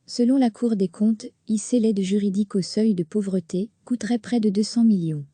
Selon la Cour des comptes, hisser l'aide juridique au seuil de pauvreté coûterait près de 200 millions.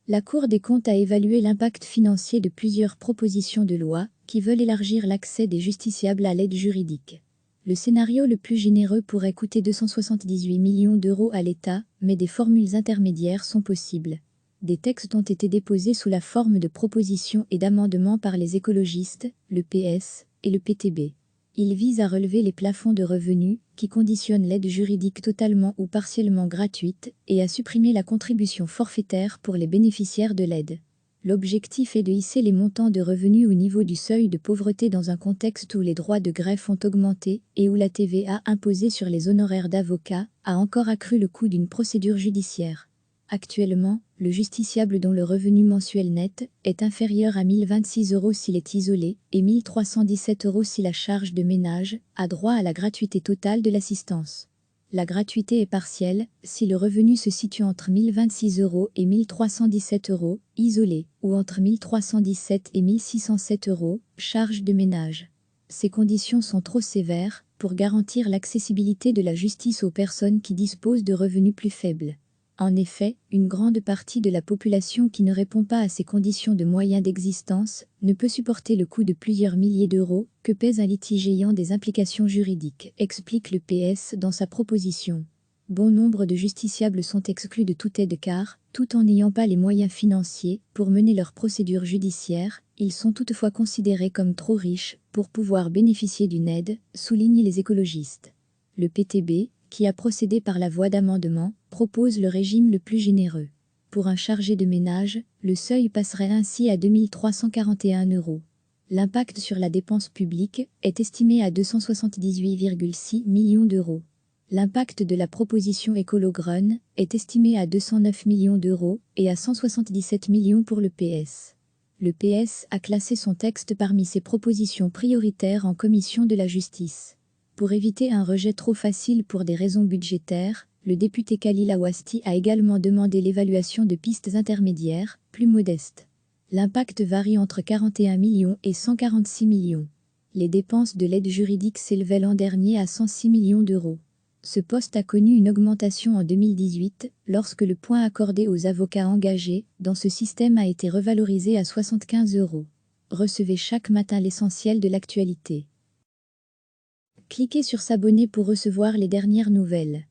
La Cour des comptes a évalué l'impact financier de plusieurs propositions de loi qui veulent élargir l'accès des justiciables à l'aide juridique. Le scénario le plus généreux pourrait coûter 278 millions d'euros à l'État, mais des formules intermédiaires sont possibles. Des textes ont été déposés sous la forme de propositions et d'amendements par les écologistes, le PS et le PTB. Ils visent à relever les plafonds de revenus, qui conditionnent l'aide juridique totalement ou partiellement gratuite, et à supprimer la contribution forfaitaire pour les bénéficiaires de l'aide. L'objectif est de hisser les montants de revenus au niveau du seuil de pauvreté dans un contexte où les droits de greffe ont augmenté et où la TVA imposée sur les honoraires d'avocats a encore accru le coût d'une procédure judiciaire. Actuellement, le justiciable dont le revenu mensuel net est inférieur à 1 026 € s'il est isolé et 1 317 € si la charge de ménage a droit à la gratuité totale de l'assistance. La gratuité est partielle si le revenu se situe entre 1 026 € et 1 317 €, isolé, ou entre 1 317 et 1 607 €, charge de ménage. Ces conditions sont trop sévères pour garantir l'accessibilité de la justice aux personnes qui disposent de revenus plus faibles. En effet, une grande partie de la population qui ne répond pas à ces conditions de moyens d'existence ne peut supporter le coût de plusieurs milliers d'euros que pèse un litige ayant des implications juridiques, explique le PS dans sa proposition. Bon nombre de justiciables sont exclus de toute aide car, tout en n'ayant pas les moyens financiers pour mener leur procédure judiciaire, ils sont toutefois considérés comme trop riches pour pouvoir bénéficier d'une aide, soulignent les écologistes. Le PTB, qui a procédé par la voie d'amendement, propose le régime le plus généreux. Pour un chargé de ménage, le seuil passerait ainsi à 2 341 €. L'impact sur la dépense publique est estimé à 278,6 millions d'euros. L'impact de la proposition Écolo-Green est estimé à 209 millions d'euros et à 177 millions pour le PS. Le PS a classé son texte parmi ses propositions prioritaires en commission de la justice. Pour éviter un rejet trop facile pour des raisons budgétaires, le député Khalil Awasti a également demandé l'évaluation de pistes intermédiaires, plus modestes. L'impact varie entre 41 millions et 146 millions. Les dépenses de l'aide juridique s'élevaient l'an dernier à 106 millions d'euros. Ce poste a connu une augmentation en 2018, lorsque le point accordé aux avocats engagés dans ce système a été revalorisé à 75 €. Recevez chaque matin l'essentiel de l'actualité. Cliquez sur s'abonner pour recevoir les dernières nouvelles.